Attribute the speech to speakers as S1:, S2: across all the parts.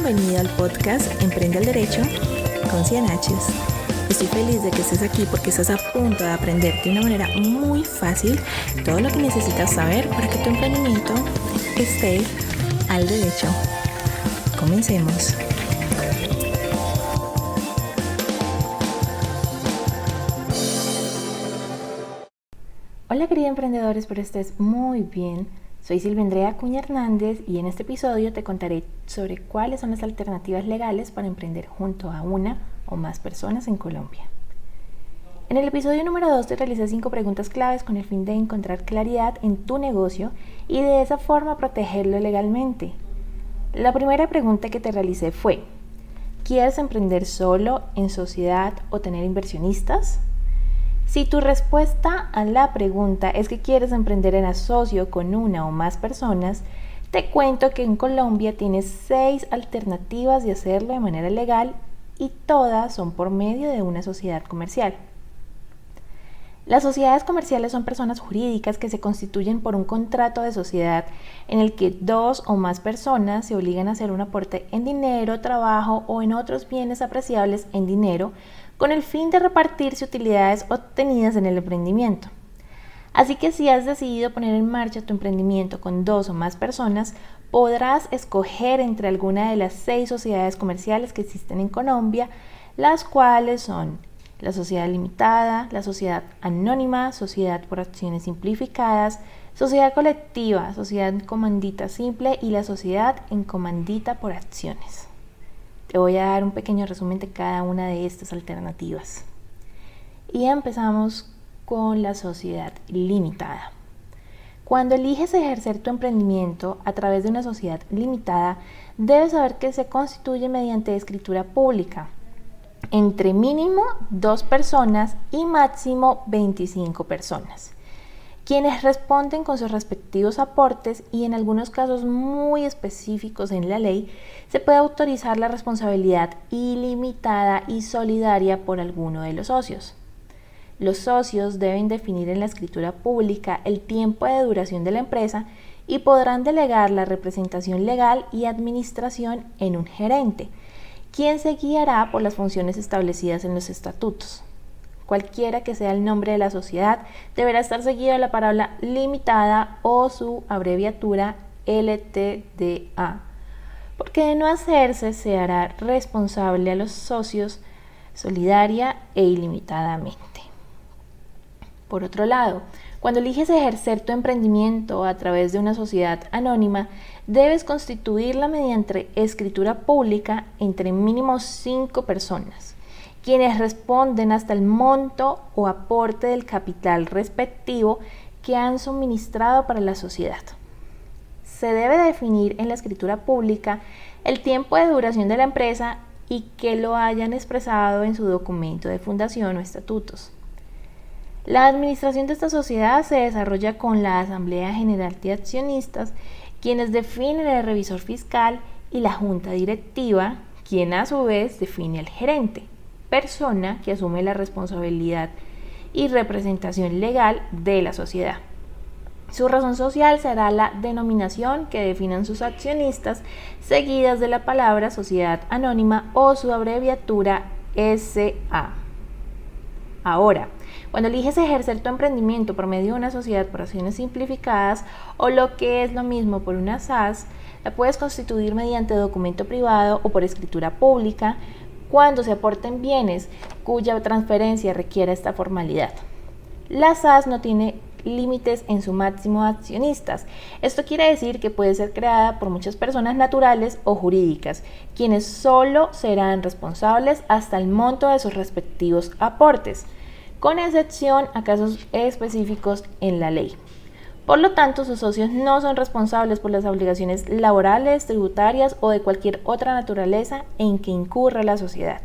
S1: Bienvenido al podcast Emprende al Derecho con Cianaches. Estoy feliz de que estés aquí porque estás a punto de aprender de una manera muy fácil todo lo que necesitas saber para que tu emprendimiento esté al derecho. Comencemos. Hola queridos emprendedores, espero estés muy bien. Soy Silvia Andrea Acuña Hernández y en este episodio te contaré sobre cuáles son las alternativas legales para emprender junto a una o más personas en Colombia. En el episodio número 2 te realicé 5 preguntas claves con el fin de encontrar claridad en tu negocio y de esa forma protegerlo legalmente. La primera pregunta que te realicé fue: ¿quieres emprender solo, en sociedad o tener inversionistas? Si tu respuesta a la pregunta es que quieres emprender en asocio con una o más personas, te cuento que en Colombia tienes 6 alternativas de hacerlo de manera legal y todas son por medio de una sociedad comercial. Las sociedades comerciales son personas jurídicas que se constituyen por un contrato de sociedad en el que 2 o más personas se obligan a hacer un aporte en dinero, trabajo o en otros bienes apreciables en dinero con el fin de repartirse utilidades obtenidas en el emprendimiento. Así que si has decidido poner en marcha tu emprendimiento con 2 o más personas, podrás escoger entre alguna de las 6 sociedades comerciales que existen en Colombia, las cuales son la sociedad limitada, la sociedad anónima, sociedad por acciones simplificadas, sociedad colectiva, sociedad en comandita simple y la sociedad en comandita por acciones. Te voy a dar un pequeño resumen de cada una de estas alternativas. Y empezamos con la sociedad limitada. Cuando eliges ejercer tu emprendimiento a través de una sociedad limitada, debes saber que se constituye mediante escritura pública entre mínimo 2 personas y máximo 25 personas, quienes responden con sus respectivos aportes y en algunos casos muy específicos en la ley, se puede autorizar la responsabilidad ilimitada y solidaria por alguno de los socios. Los socios deben definir en la escritura pública el tiempo de duración de la empresa y podrán delegar la representación legal y administración en un gerente, quien se guiará por las funciones establecidas en los estatutos. Cualquiera que sea el nombre de la sociedad, deberá estar seguido de la palabra limitada o su abreviatura LTDA, porque de no hacerse se hará responsable a los socios solidaria e ilimitadamente. Por otro lado, cuando eliges ejercer tu emprendimiento a través de una sociedad anónima, debes constituirla mediante escritura pública entre mínimo 5 personas, quienes responden hasta el monto o aporte del capital respectivo que han suministrado para la sociedad. Se debe definir en la escritura pública el tiempo de duración de la empresa y que lo hayan expresado en su documento de fundación o estatutos. La administración de esta sociedad se desarrolla con la Asamblea General de Accionistas, quienes definen el revisor fiscal, y la Junta Directiva, quien a su vez define al gerente, persona que asume la responsabilidad y representación legal de la sociedad. Su razón social será la denominación que definan sus accionistas, seguidas de la palabra sociedad anónima o su abreviatura SA. Ahora, cuando eliges ejercer tu emprendimiento por medio de una sociedad por acciones simplificadas o lo que es lo mismo por una SAS, la puedes constituir mediante documento privado o por escritura pública cuando se aporten bienes cuya transferencia requiera esta formalidad. La SAS no tiene límites en su máximo de accionistas. Esto quiere decir que puede ser creada por muchas personas naturales o jurídicas, quienes solo serán responsables hasta el monto de sus respectivos aportes, con excepción a casos específicos en la ley. Por lo tanto, sus socios no son responsables por las obligaciones laborales, tributarias o de cualquier otra naturaleza en que incurra la sociedad.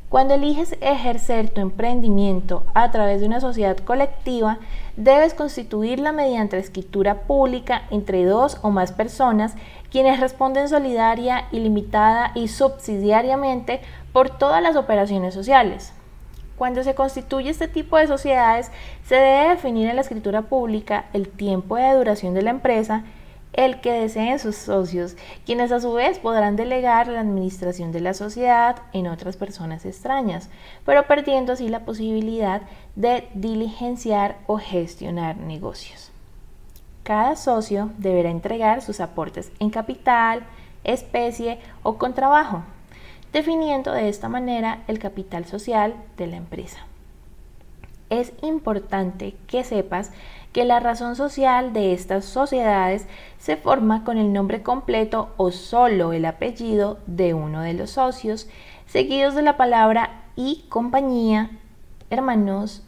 S1: Cuando eliges ejercer tu emprendimiento a través de una sociedad colectiva, debes constituirla mediante escritura pública entre 2 o más personas, quienes responden solidaria, ilimitada y subsidiariamente por todas las operaciones sociales. Cuando se constituye este tipo de sociedades, se debe definir en la escritura pública el tiempo de duración de la empresa el que deseen sus socios, quienes a su vez podrán delegar la administración de la sociedad en otras personas extrañas, pero perdiendo así la posibilidad de diligenciar o gestionar negocios. Cada socio deberá entregar sus aportes en capital, especie o con trabajo, definiendo de esta manera el capital social de la empresa. Es importante que sepas que la razón social de estas sociedades se forma con el nombre completo o solo el apellido de uno de los socios, seguidos de la palabra y compañía, hermanos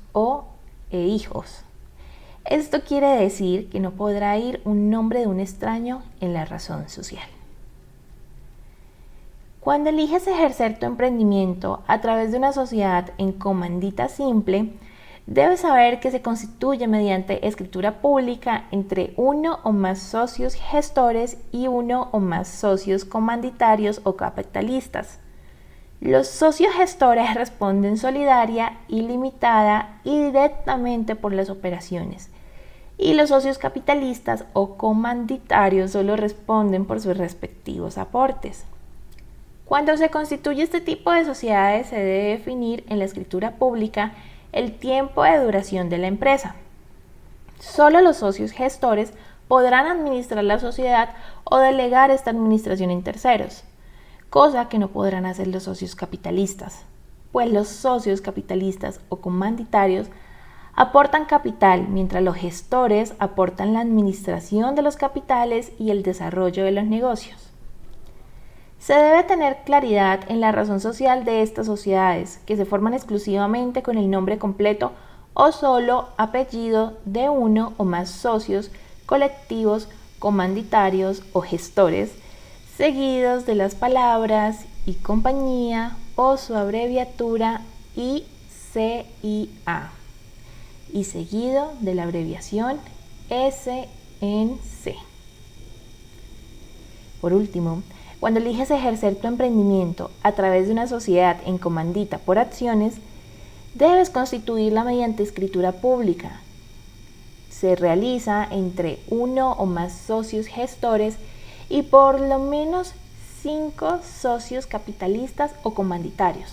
S1: e hijos. Esto quiere decir que no podrá ir un nombre de un extraño en la razón social. Cuando eliges ejercer tu emprendimiento a través de una sociedad en comandita simple, debes saber que se constituye mediante escritura pública entre uno o más socios gestores y uno o más socios comanditarios o capitalistas. Los socios gestores responden solidaria, ilimitada y directamente por las operaciones, y los socios capitalistas o comanditarios solo responden por sus respectivos aportes. Cuando se constituye este tipo de sociedades, se debe definir en la escritura pública el tiempo de duración de la empresa. Solo los socios gestores podrán administrar la sociedad o delegar esta administración en terceros, cosa que no podrán hacer los socios capitalistas, pues los socios capitalistas o comanditarios aportan capital, mientras los gestores aportan la administración de los capitales y el desarrollo de los negocios. Se debe tener claridad en la razón social de estas sociedades, que se forman exclusivamente con el nombre completo o solo apellido de uno o más socios, colectivos, comanditarios o gestores, seguidos de las palabras y compañía o su abreviatura ICIA, y seguido de la abreviación SNC. Por último, cuando eliges ejercer tu emprendimiento a través de una sociedad en comandita por acciones, debes constituirla mediante escritura pública. Se realiza entre uno o más socios gestores y por lo menos 5 socios capitalistas o comanditarios.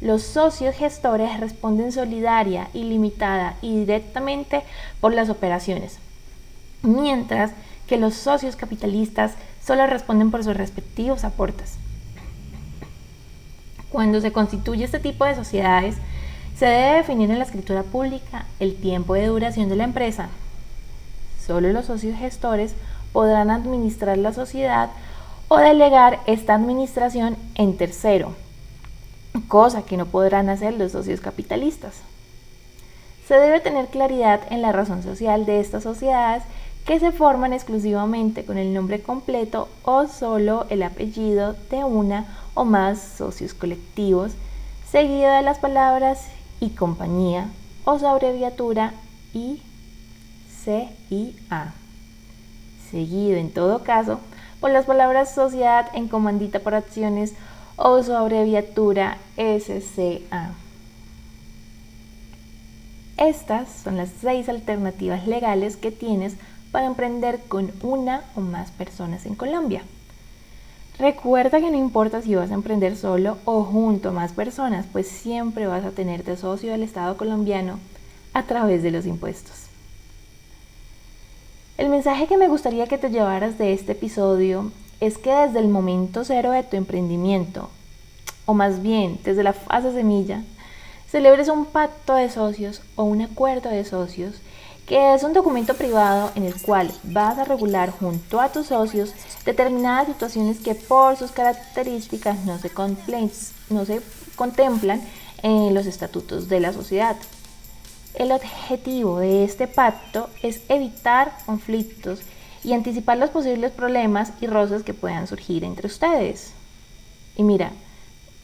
S1: Los socios gestores responden solidaria, ilimitada y directamente por las operaciones, mientras que los socios capitalistas solo responden por sus respectivos aportes. Cuando se constituye este tipo de sociedades, se debe definir en la escritura pública el tiempo de duración de la empresa. Solo los socios gestores podrán administrar la sociedad o delegar esta administración en tercero, cosa que no podrán hacer los socios capitalistas. Se debe tener claridad en la razón social de estas sociedades que se forman exclusivamente con el nombre completo o solo el apellido de una o más socios colectivos, seguido de las palabras y compañía o su abreviatura ICIA, seguido en todo caso por las palabras sociedad en comandita por acciones o su abreviatura SCA. Estas son las 6 alternativas legales que tienes para emprender con una o más personas en Colombia. Recuerda que no importa si vas a emprender solo o junto a más personas, pues siempre vas a tener de socio del Estado colombiano a través de los impuestos. El mensaje que me gustaría que te llevaras de este episodio es que desde el momento cero de tu emprendimiento, o más bien desde la fase semilla, celebres un pacto de socios o un acuerdo de socios, que es un documento privado en el cual vas a regular junto a tus socios determinadas situaciones que por sus características no se contemplan en los estatutos de la sociedad. El objetivo de este pacto es evitar conflictos y anticipar los posibles problemas y roces que puedan surgir entre ustedes. Y mira,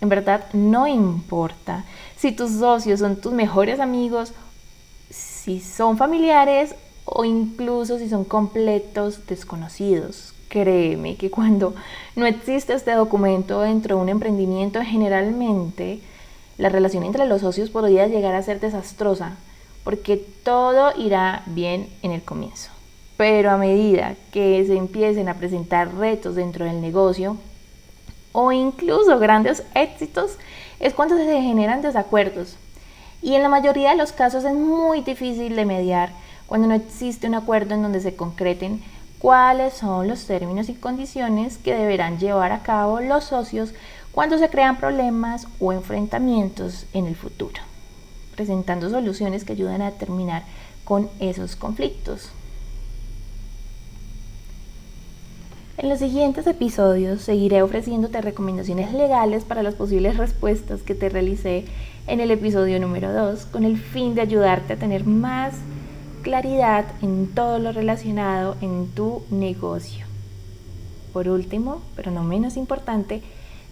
S1: en verdad no importa si tus socios son tus mejores amigos, si son familiares o incluso si son completos desconocidos. Créeme que cuando no existe este documento dentro de un emprendimiento, generalmente la relación entre los socios podría llegar a ser desastrosa, porque todo irá bien en el comienzo, Pero a medida que se empiecen a presentar retos dentro del negocio o incluso grandes éxitos, es cuando se generan desacuerdos. Y en la mayoría de los casos es muy difícil de mediar cuando no existe un acuerdo en donde se concreten cuáles son los términos y condiciones que deberán llevar a cabo los socios cuando se crean problemas o enfrentamientos en el futuro, presentando soluciones que ayudan a terminar con esos conflictos. En los siguientes episodios seguiré ofreciéndote recomendaciones legales para las posibles respuestas que te realicé en el episodio número 2, con el fin de ayudarte a tener más claridad en todo lo relacionado en tu negocio. Por último, pero no menos importante,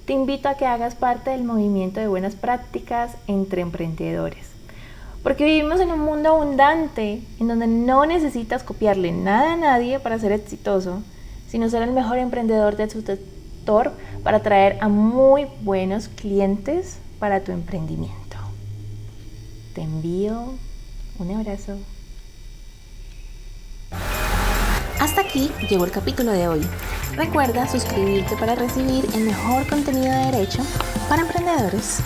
S1: te invito a que hagas parte del movimiento de buenas prácticas entre emprendedores. Porque vivimos en un mundo abundante, en donde no necesitas copiarle nada a nadie para ser exitoso, sino ser el mejor emprendedor de tu sector para atraer a muy buenos clientes para tu emprendimiento. Te envío un abrazo. Hasta aquí llegó el capítulo de hoy. Recuerda suscribirte para recibir el mejor contenido de derecho para emprendedores.